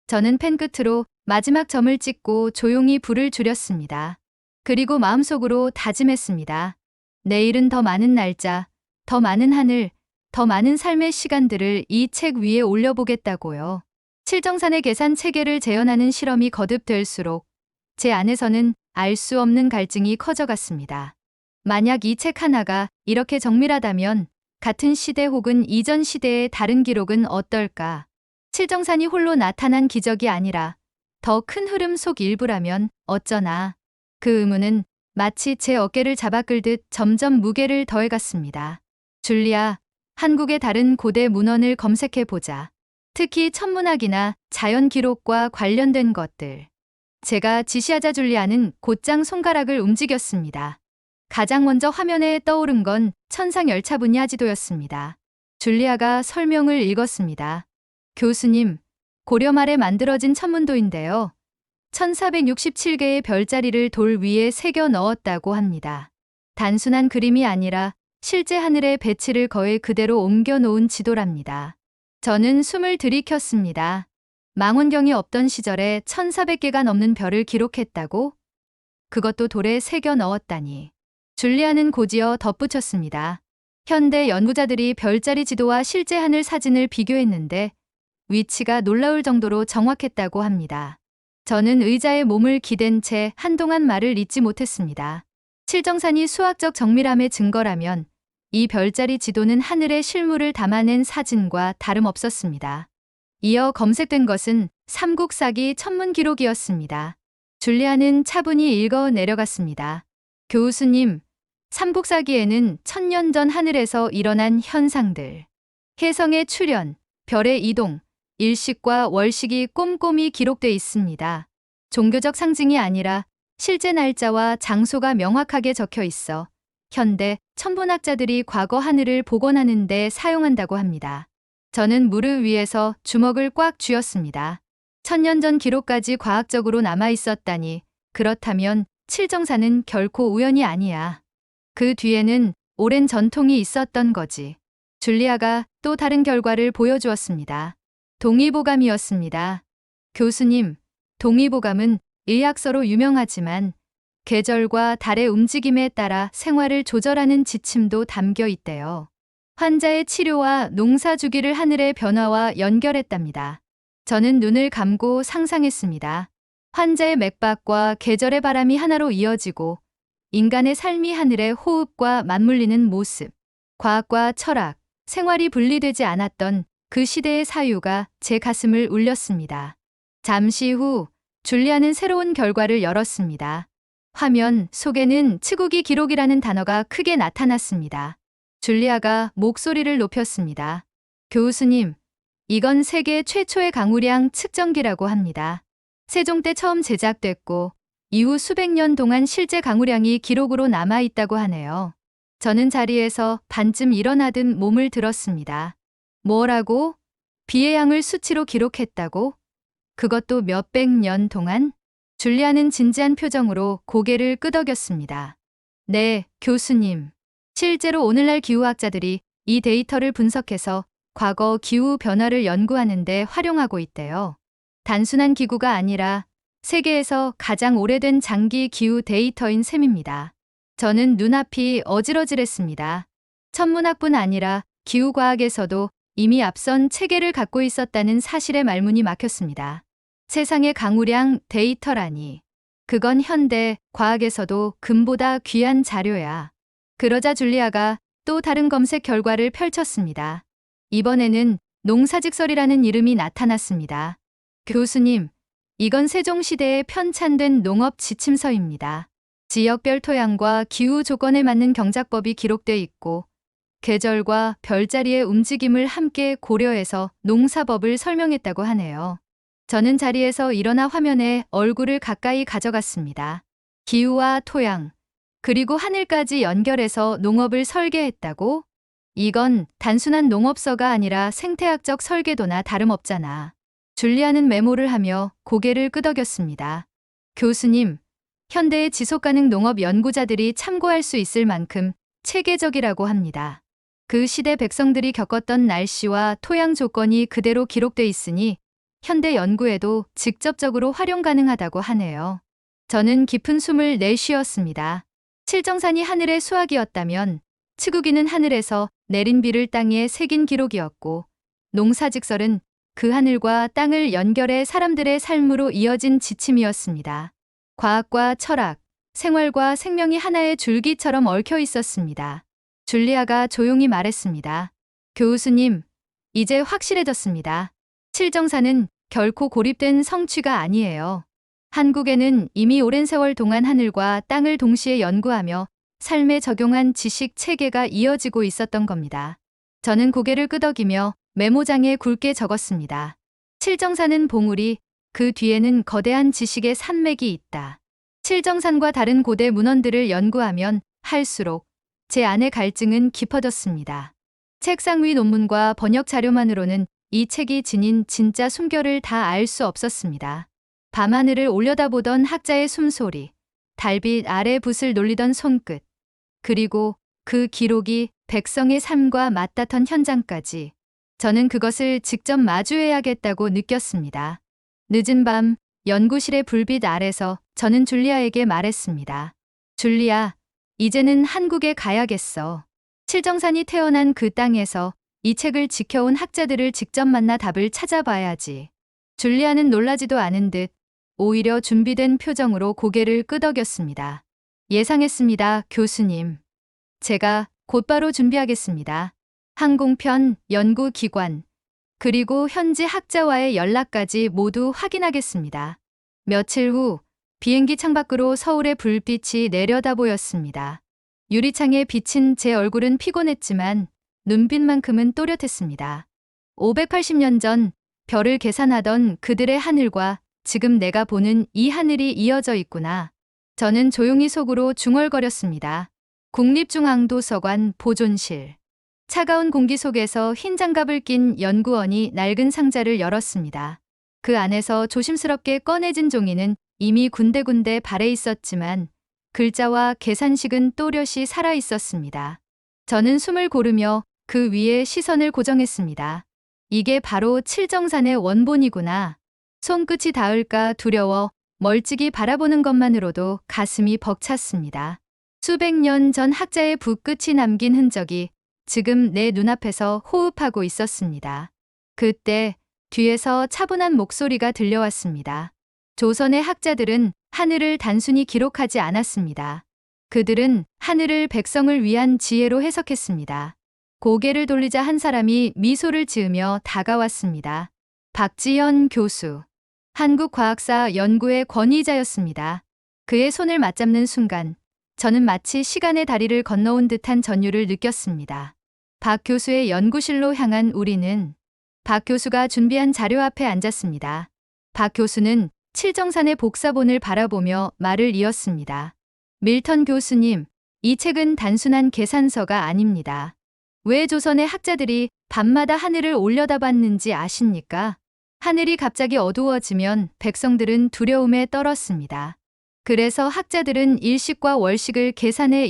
Speaker 1: 저는 펜 끝으로 마지막 점을 찍고 조용히 불을 줄였습니다. 그리고 마음속으로 다짐했습니다. 내일은 더 많은 날짜, 더 많은 하늘, 더 많은 삶의 시간들을 이 책 위에 올려보겠다고요. 칠정산의 계산 체계를 재현하는 실험이 거듭될수록 제 안에서는 알 수 없는 갈증이 커져갔습니다. 만약 이 책 하나가 이렇게 정밀하다면 같은 시대 혹은 이전 시대의 다른 기록은 어떨까? 칠정산이 홀로 나타난 기적이 아니라 더 큰 흐름 속 일부라면 어쩌나. 그 의문은 마치 제 어깨를 잡아 끌듯 점점 무게를 더해갔습니다. 줄리아, 한국의 다른 고대 문헌을 검색해보자. 특히 천문학이나 자연 기록과 관련된 것들. 제가 지시하자 줄리아는 곧장 손가락을 움직였습니다. 가장 먼저 화면에 떠오른 건 천상 열차 분야 지도였습니다. 줄리아가 설명을 읽었습니다. 교수님, 고려 말에 만들어진 천문도인데요. 1467개의 별자리를 돌 위에 새겨 넣었다고 합니다. 단순한 그림이 아니라 실제 하늘의 배치를 거의 그대로 옮겨 놓은 지도랍니다. 저는 숨을 들이켰습니다. 망원경이 없던 시절에 1400개가 넘는 별을 기록했다고? 그것도 돌에 새겨 넣었다니. 줄리아는 곧이어 덧붙였습니다. 현대 연구자들이 별자리 지도와 실제 하늘 사진을 비교했는데 위치가 놀라울 정도로 정확했다고 합니다. 저는 의자에 몸을 기댄 채 한동안 말을 잇지 못했습니다. 칠정산이 수학적 정밀함의 증거라면 이 별자리 지도는 하늘의 실물을 담아낸 사진과 다름없었습니다. 이어 검색된 것은 삼국사기 천문 기록이었습니다. 줄리아는 차분히 읽어 내려갔습니다. 교수님, 삼국사기에는 1000년 전 하늘에서 일어난 현상들, 혜성의 출현, 별의 이동, 일식과 월식이 꼼꼼히 기록돼 있습니다. 종교적 상징이 아니라 실제 날짜와 장소가 명확하게 적혀 있어 현대 천문학자들이 과거 하늘을 복원하는 데 사용한다고 합니다. 저는 무릎 위에서 주먹을 꽉 쥐었습니다. 1000년 전 기록까지 과학적으로 남아 있었다니, 그렇다면 칠정산은 결코 우연이 아니야. 그 뒤에는 오랜 전통이 있었던 거지. 줄리아가 또 다른 결과를 보여주었습니다. 동의보감이었습니다. 교수님, 동의보감은 의학서로 유명하지만 계절과 달의 움직임에 따라 생활을 조절하는 지침도 담겨 있대요. 환자의 치료와 농사 주기를 하늘의 변화와 연결했답니다. 저는 눈을 감고 상상했습니다. 환자의 맥박과 계절의 바람이 하나로 이어지고 인간의 삶이 하늘의 호흡과 맞물리는 모습. 과학과 철학, 생활이 분리되지 않았던 그 시대의 사유가 제 가슴을 울렸습니다. 잠시 후 줄리아는 새로운 결과를 열었습니다. 화면 속에는 치국이 기록이라는 단어가 크게 나타났습니다. 줄리아가 목소리를 높였습니다. 교수님, 이건 세계 최초의 강우량 측정기라고 합니다. 세종 때 처음 제작됐고 이후 수백 년 동안 실제 강우량이 기록으로 남아있다고 하네요. 저는 자리에서 반쯤 일어나듯 몸을 들었습니다. 뭐라고? 비의 양을 수치로 기록했다고? 그것도 몇백 년 동안? 줄리아는 진지한 표정으로 고개를 끄덕였습니다. 네, 교수님. 실제로 오늘날 기후학자들이 이 데이터를 분석해서 과거 기후 변화를 연구하는 데 활용하고 있대요. 단순한 기구가 아니라 세계에서 가장 오래된 장기 기후 데이터인 셈입니다. 저는 눈앞이 어지러질했습니다. 천문학뿐 아니라 기후과학에서도 이미 앞선 체계를 갖고 있었다는 사실에 말문이 막혔습니다. 세상의 강우량 데이터라니. 그건 현대 과학에서도 금보다 귀한 자료야. 그러자 줄리아가 또 다른 검색 결과를 펼쳤습니다. 이번에는 농사직설이라는 이름이 나타났습니다. 교수님, 이건 세종시대에 편찬된 농업 지침서입니다. 지역별 토양과 기후 조건에 맞는 경작법이 기록돼 있고 계절과 별자리의 움직임을 함께 고려해서 농사법을 설명했다고 하네요. 저는 자리에서 일어나 화면에 얼굴을 가까이 가져갔습니다. 기후와 토양, 그리고 하늘까지 연결해서 농업을 설계했다고? 이건 단순한 농업서가 아니라 생태학적 설계도나 다름없잖아. 줄리아는 메모를 하며 고개를 끄덕였습니다. 교수님, 현대의 지속가능 농업 연구자들이 참고할 수 있을 만큼 체계적이라고 합니다. 그 시대 백성들이 겪었던 날씨와 토양 조건이 그대로 기록돼 있으니 현대 연구에도 직접적으로 활용 가능하다고 하네요. 저는 깊은 숨을 내쉬었습니다. 칠정산이 하늘의 수학이었다면 치국이는 하늘에서 내린 비를 땅에 새긴 기록이었고 농사직설은 그 하늘과 땅을 연결해 사람들의 삶으로 이어진 지침이었습니다. 과학과 철학, 생활과 생명이 하나의 줄기처럼 얽혀 있었습니다. 줄리아가 조용히 말했습니다. 교수님, 이제 확실해졌습니다. 칠정산은 결코 고립된 성취가 아니에요. 한국에는 이미 오랜 세월 동안 하늘과 땅을 동시에 연구하며 삶에 적용한 지식 체계가 이어지고 있었던 겁니다. 저는 고개를 끄덕이며 메모장에 굵게 적었습니다. 칠정산은 봉우리, 그 뒤에는 거대한 지식의 산맥이 있다. 칠정산과 다른 고대 문헌들을 연구하면 할수록 제 안의 갈증은 깊어졌습니다. 책상 위 논문과 번역 자료만으로는 이 책이 지닌 진짜 숨결을 다 알 수 없었습니다. 밤하늘을 올려다보던 학자의 숨소리, 달빛 아래 붓을 놀리던 손끝, 그리고 그 기록이 백성의 삶과 맞닿던 현장까지 저는 그것을 직접 마주해야겠다고 느꼈습니다. 늦은 밤 연구실의 불빛 아래서 저는 줄리아에게 말했습니다. 줄리아, 이제는 한국에 가야겠어. 칠정산이 태어난 그 땅에서 이 책을 지켜온 학자들을 직접 만나 답을 찾아봐야지. 줄리아는 놀라지도 않은 듯 오히려 준비된 표정으로 고개를 끄덕였습니다. 예상했습니다, 교수님. 제가 곧바로 준비하겠습니다. 항공편, 연구기관, 그리고 현지 학자와의 연락까지 모두 확인하겠습니다. 며칠 후 비행기 창밖으로 서울의 불빛이 내려다 보였습니다. 유리창에 비친 제 얼굴은 피곤했지만 눈빛만큼은 또렷했습니다. 580년 전 별을 계산하던 그들의 하늘과 지금 내가 보는 이 하늘이 이어져 있구나. 저는 조용히 속으로 중얼거렸습니다. 국립중앙도서관 보존실. 차가운 공기 속에서 흰 장갑을 낀 연구원이 낡은 상자를 열었습니다. 그 안에서 조심스럽게 꺼내진 종이는 이미 군데군데 발해 있었지만 글자와 계산식은 또렷이 살아 있었습니다. 저는 숨을 고르며 그 위에 시선을 고정했습니다. 이게 바로 칠정산의 원본이구나. 손끝이 닿을까 두려워 멀찍이 바라보는 것만으로도 가슴이 벅찼습니다. 수백 년 전 학자의 붓끝이 남긴 흔적이 지금 내 눈앞에서 호흡하고 있었습니다. 그때 뒤에서 차분한 목소리가 들려왔습니다. 조선의 학자들은 하늘을 단순히 기록하지 않았습니다. 그들은 하늘을 백성을 위한 지혜로 해석했습니다. 고개를 돌리자 한 사람이 미소를 지으며 다가왔습니다. 박지현 교수. 한국과학사 연구의 권위자였습니다. 그의 손을 맞잡는 순간 저는 마치 시간의 다리를 건너온 듯한 전율을 느꼈습니다. 박 교수의 연구실로 향한 우리는 박 교수가 준비한 자료 앞에 앉았습니다. 박 교수는 칠정산의 복사본을 바라보며 말을 이었습니다. 밀턴 교수님, 이 책은 단순한 계산서가 아닙니다. 왜 조선의 학자들이 밤마다 하늘을 올려다봤는지 아십니까? 하늘이 갑자기 어두워지면 백성들은 두려움에 떨었습니다. 그래서 학자들은 일식과 월식을 계산해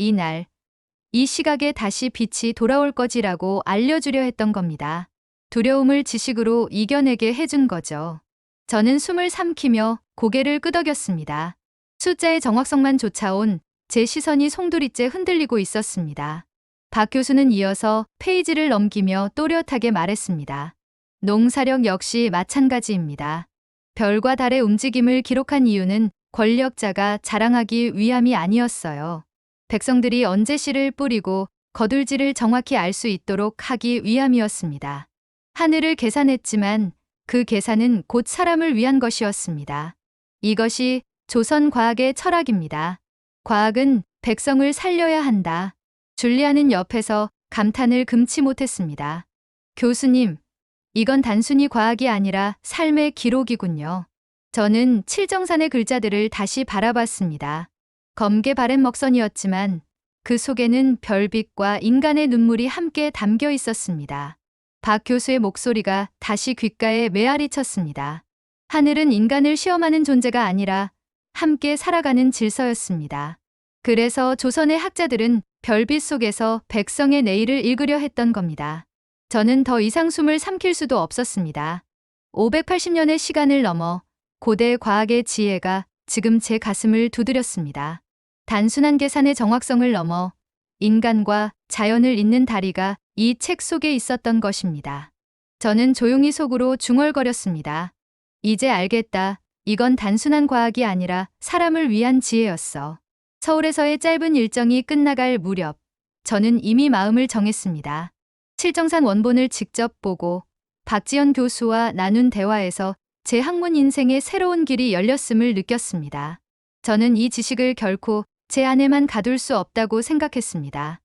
Speaker 1: 이 시각에 다시 빛이 돌아올 거지라고 알려주려 했던 겁니다. 두려움을 지식으로 이겨내게 해준 거죠. 저는 숨을 삼키며 고개를 끄덕였습니다. 숫자의 정확성만 쫓아온 제 시선이 송두리째 흔들리고 있었습니다. 박 교수는 이어서 페이지를 넘기며 또렷하게 말했습니다. 농사력 역시 마찬가지입니다. 별과 달의 움직임을 기록한 이유는 권력자가 자랑하기 위함이 아니었어요. 백성들이 언제 씨를 뿌리고 거둘지를 정확히 알 수 있도록 하기 위함이었습니다. 하늘을 계산했지만 그 계산은 곧 사람을 위한 것이었습니다. 이것이 조선 과학의 철학입니다. 과학은 백성을 살려야 한다. 줄리아는 옆에서 감탄을 금치 못했습니다. 교수님, 이건 단순히 과학이 아니라 삶의 기록이군요. 저는 칠정산의 글자들을 다시 바라봤습니다. 검게 바랜 먹선이었지만 그 속에는 별빛과 인간의 눈물이 함께 담겨 있었습니다. 박 교수의 목소리가 다시 귓가에 메아리 쳤습니다. 하늘은 인간을 시험하는 존재가 아니라 함께 살아가는 질서였습니다. 그래서 조선의 학자들은 별빛 속에서 백성의 내일을 읽으려 했던 겁니다. 저는 더 이상 숨을 삼킬 수도 없었습니다. 580년의 시간을 넘어 고대 과학의 지혜가 지금 제 가슴을 두드렸습니다. 단순한 계산의 정확성을 넘어 인간과 자연을 잇는 다리가 이 책 속에 있었던 것입니다. 저는 조용히 속으로 중얼거렸습니다. 이제 알겠다. 이건 단순한 과학이 아니라 사람을 위한 지혜였어. 서울에서의 짧은 일정이 끝나갈 무렵, 저는 이미 마음을 정했습니다. 칠정산 원본을 직접 보고 박지현 교수와 나눈 대화에서 제 학문 인생의 새로운 길이 열렸음을 느꼈습니다. 저는 이 지식을 결코 제 안에만 가둘 수 없다고 생각했습니다.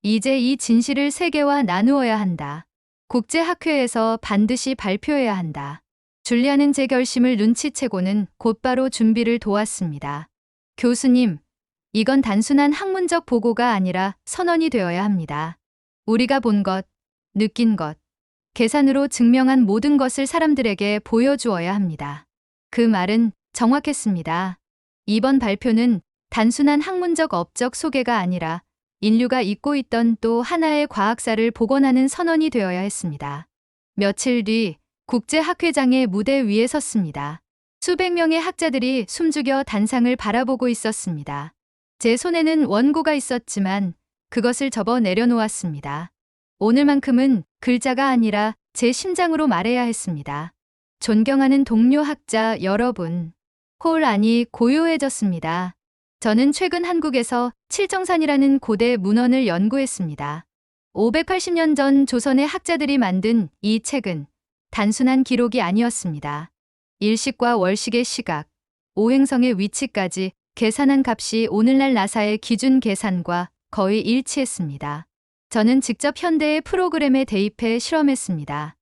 Speaker 1: 이제 이 진실을 세계와 나누어야 한다. 국제학회에서 반드시 발표해야 한다. 줄리아는 제 결심을 눈치채고는 곧바로 준비를 도왔습니다. 교수님, 이건 단순한 학문적 보고가 아니라 선언이 되어야 합니다. 우리가 본 것, 느낀 것, 계산으로 증명한 모든 것을 사람들에게 보여주어야 합니다. 그 말은 정확했습니다. 이번 발표는 단순한 학문적 업적 소개가 아니라 인류가 잊고 있던 또 하나의 과학사를 복원하는 선언이 되어야 했습니다. 며칠 뒤 국제학회장의 무대 위에 섰습니다. 수백 명의 학자들이 숨죽여 단상을 바라보고 있었습니다. 제 손에는 원고가 있었지만 그것을 접어 내려놓았습니다. 오늘만큼은 글자가 아니라 제 심장으로 말해야 했습니다. 존경하는 동료 학자 여러분, 홀 안이 고요해졌습니다. 저는 최근 한국에서 칠정산이라는 고대 문헌을 연구했습니다. 580년 전 조선의 학자들이 만든 이 책은 단순한 기록이 아니었습니다. 일식과 월식의 시각, 오행성의 위치까지 계산한 값이 오늘날 나사의 기준 계산과 거의 일치했습니다. 저는 직접 현대의 프로그램에 대입해 실험했습니다.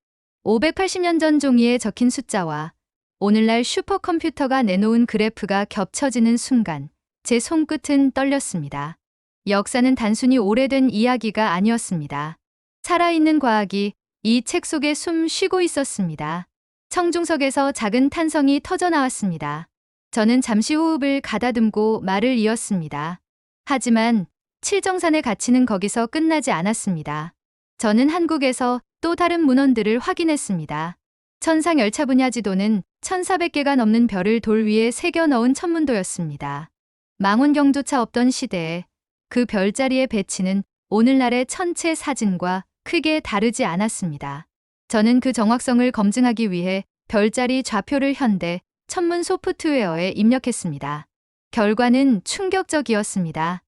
Speaker 1: 580년 전 종이에 적힌 숫자와 오늘날 슈퍼컴퓨터가 내놓은 그래프가 겹쳐지는 순간 제 손끝은 떨렸습니다. 역사는 단순히 오래된 이야기가 아니었습니다. 살아있는 과학이 이 책 속에 숨 쉬고 있었습니다. 청중석에서 작은 탄성이 터져 나왔습니다. 저는 잠시 호흡을 가다듬고 말을 이었습니다. 하지만 칠정산의 가치는 거기서 끝나지 않았습니다. 저는 한국에서 또 다른 문헌들을 확인했습니다. 천상 열차 분야 지도는 1400개가 넘는 별을 돌 위에 새겨 넣은 천문도였습니다. 망원경조차 없던 시대에 그 별자리의 배치는 오늘날의 천체 사진과 크게 다르지 않았습니다. 저는 그 정확성을 검증하기 위해 별자리 좌표를 현대, 천문 소프트웨어에 입력했습니다. 결과는 충격적이었습니다.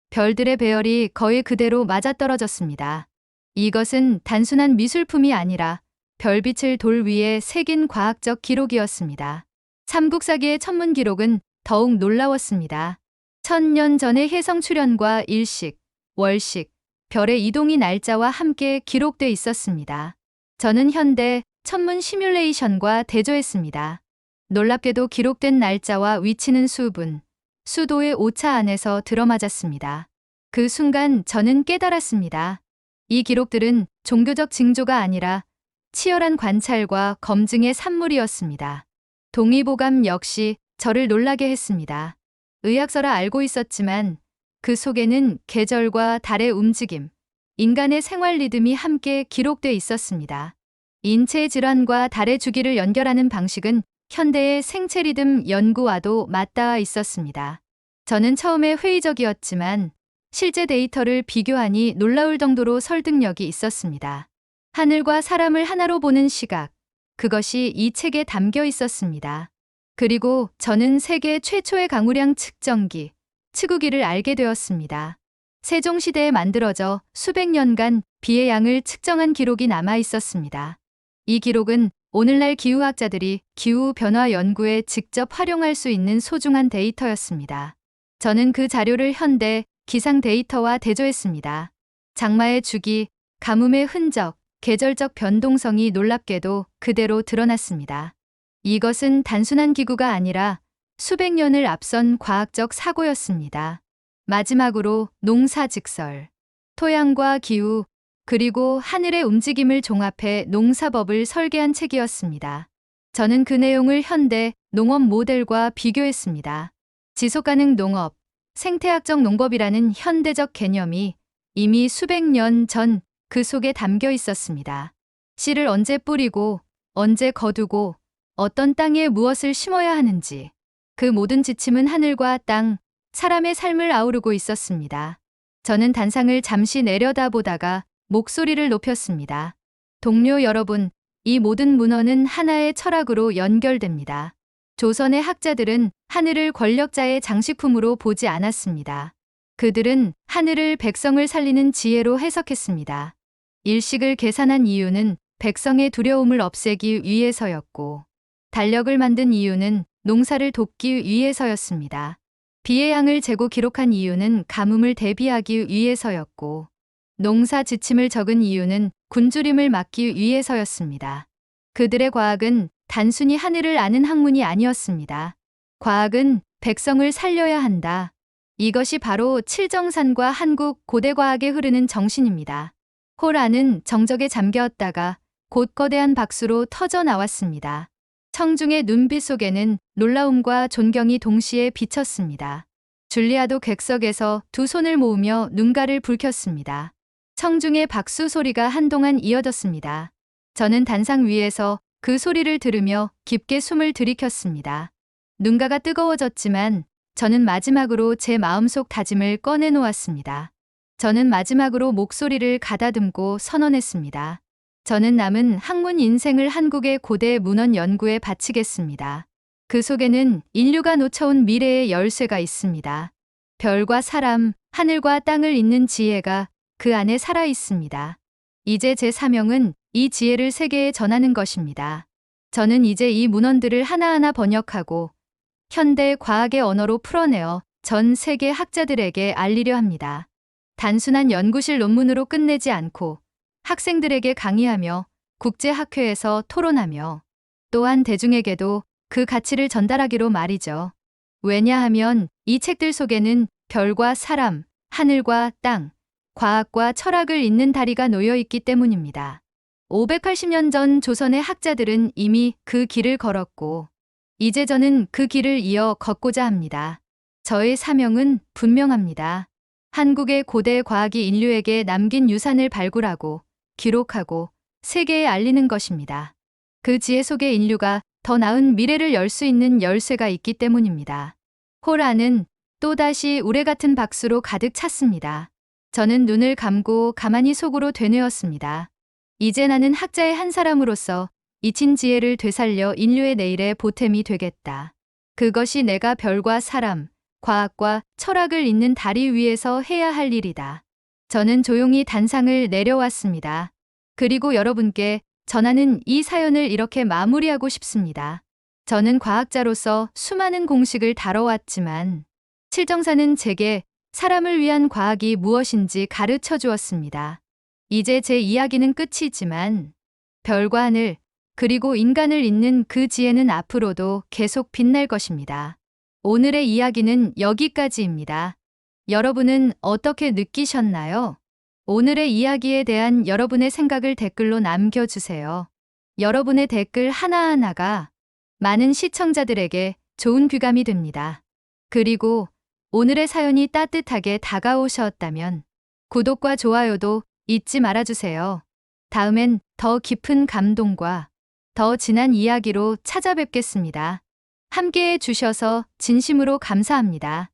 Speaker 1: 별들의 배열이 거의 그대로 맞아떨어졌습니다. 이것은 단순한 미술품이 아니라 별빛을 돌 위에 새긴 과학적 기록이었습니다. 삼국사기의 천문 기록은 더욱 놀라웠습니다. 1000년 전의 혜성 출현과 일식, 월식, 별의 이동이 날짜와 함께 기록돼 있었습니다. 저는 현대 천문 시뮬레이션과 대조했습니다. 놀랍게도 기록된 날짜와 위치는 수분, 수도의 오차 안에서 들어맞았습니다. 그 순간 저는 깨달았습니다. 이 기록들은 종교적 징조가 아니라 치열한 관찰과 검증의 산물이었습니다. 동의보감 역시 저를 놀라게 했습니다. 의학서라 알고 있었지만 그 속에는 계절과 달의 움직임, 인간의 생활 리듬이 함께 기록돼 있었습니다. 인체 질환과 달의 주기를 연결하는 방식은 현대의 생체 리듬 연구와도 맞닿아 있었습니다. 저는 처음에 회의적이었지만 실제 데이터를 비교하니 놀라울 정도로 설득력이 있었습니다. 하늘과 사람을 하나로 보는 시각, 그것이 이 책에 담겨 있었습니다. 그리고 저는 세계 최초의 강우량 측정기, 치구기를 알게 되었습니다. 세종시대에 만들어져 수백 년간 비의 양을 측정한 기록이 남아 있었습니다. 이 기록은 오늘날 기후학자들이 기후변화 연구에 직접 활용할 수 있는 소중한 데이터였습니다. 저는 그 자료를 현대 기상 데이터와 대조했습니다. 장마의 주기, 가뭄의 흔적, 계절적 변동성이 놀랍게도 그대로 드러났습니다. 이것은 단순한 기구가 아니라 수백 년을 앞선 과학적 사고였습니다. 마지막으로 농사직설, 토양과 기후, 그리고 하늘의 움직임을 종합해 농사법을 설계한 책이었습니다. 저는 그 내용을 현대 농업 모델과 비교했습니다. 지속가능 농업, 생태학적 농법이라는 현대적 개념이 이미 수백 년 전 그 속에 담겨 있었습니다. 씨를 언제 뿌리고, 언제 거두고, 어떤 땅에 무엇을 심어야 하는지, 그 모든 지침은 하늘과 땅, 사람의 삶을 아우르고 있었습니다. 저는 단상을 잠시 내려다보다가 목소리를 높였습니다. 동료 여러분, 이 모든 문헌은 하나의 철학으로 연결됩니다. 조선의 학자들은 하늘을 권력자의 장식품으로 보지 않았습니다. 그들은 하늘을 백성을 살리는 지혜로 해석했습니다. 일식을 계산한 이유는 백성의 두려움을 없애기 위해서였고, 달력을 만든 이유는 농사를 돕기 위해서였습니다. 비의 양을 재고 기록한 이유는 가뭄을 대비하기 위해서였고, 농사 지침을 적은 이유는 굶주림을 막기 위해서였습니다. 그들의 과학은 단순히 하늘을 아는 학문이 아니었습니다. 과학은 백성을 살려야 한다. 이것이 바로 칠정산과 한국 고대 과학에 흐르는 정신입니다. 호라는 정적에 잠겼다가 곧 거대한 박수로 터져 나왔습니다. 청중의 눈빛 속에는 놀라움과 존경이 동시에 비쳤습니다. 줄리아도 객석에서 두 손을 모으며 눈가를 붉혔습니다. 청중의 박수 소리가 한동안 이어졌습니다. 저는 단상 위에서 그 소리를 들으며 깊게 숨을 들이켰습니다. 눈가가 뜨거워졌지만 저는 마지막으로 제 마음속 다짐을 꺼내놓았습니다. 저는 마지막으로 목소리를 가다듬고 선언했습니다. 저는 남은 학문 인생을 한국의 고대 문헌 연구에 바치겠습니다. 그 속에는 인류가 놓쳐온 미래의 열쇠가 있습니다. 별과 사람, 하늘과 땅을 잇는 지혜가 그 안에 살아 있습니다. 이제 제 사명은 이 지혜를 세계에 전하는 것입니다. 저는 이제 이 문헌들을 하나하나 번역하고 현대 과학의 언어로 풀어내어 전 세계 학자들에게 알리려 합니다. 단순한 연구실 논문으로 끝내지 않고 학생들에게 강의하며 국제학회에서 토론하며 또한 대중에게도 그 가치를 전달하기로 말이죠. 왜냐하면 이 책들 속에는 별과 사람, 하늘과 땅, 과학과 철학을 잇는 다리가 놓여 있기 때문입니다. 580년 전 조선의 학자들은 이미 그 길을 걸었고 이제 저는 그 길을 이어 걷고자 합니다. 저의 사명은 분명합니다. 한국의 고대 과학이 인류에게 남긴 유산을 발굴하고 기록하고 세계에 알리는 것입니다. 그 지혜 속에 인류가 더 나은 미래를 열 수 있는 열쇠가 있기 때문입니다. 호라는 또다시 우레 같은 박수로 가득 찼습니다. 저는 눈을 감고 가만히 속으로 되뇌었습니다. 이제 나는 학자의 한 사람으로서 잊힌 지혜를 되살려 인류의 내일의 보탬이 되겠다. 그것이 내가 별과 사람, 과학과 철학을 잇는 다리 위에서 해야 할 일이다. 저는 조용히 단상을 내려왔습니다. 그리고 여러분께 전하는 이 사연을 이렇게 마무리하고 싶습니다. 저는 과학자로서 수많은 공식을 다뤄왔지만 칠정사는 제게 사람을 위한 과학이 무엇인지 가르쳐 주었습니다. 이제 제 이야기는 끝이지만 별과 하늘, 그리고 인간을 잇는 그 지혜는 앞으로도 계속 빛날 것입니다. 오늘의 이야기는 여기까지입니다. 여러분은 어떻게 느끼셨나요? 오늘의 이야기에 대한 여러분의 생각을 댓글로 남겨주세요. 여러분의 댓글 하나하나가 많은 시청자들에게 좋은 귀감이 됩니다. 그리고 오늘의 사연이 따뜻하게 다가오셨다면 구독과 좋아요도 잊지 말아주세요. 다음엔 더 깊은 감동과 더 진한 이야기로 찾아뵙겠습니다. 함께해 주셔서 진심으로 감사합니다.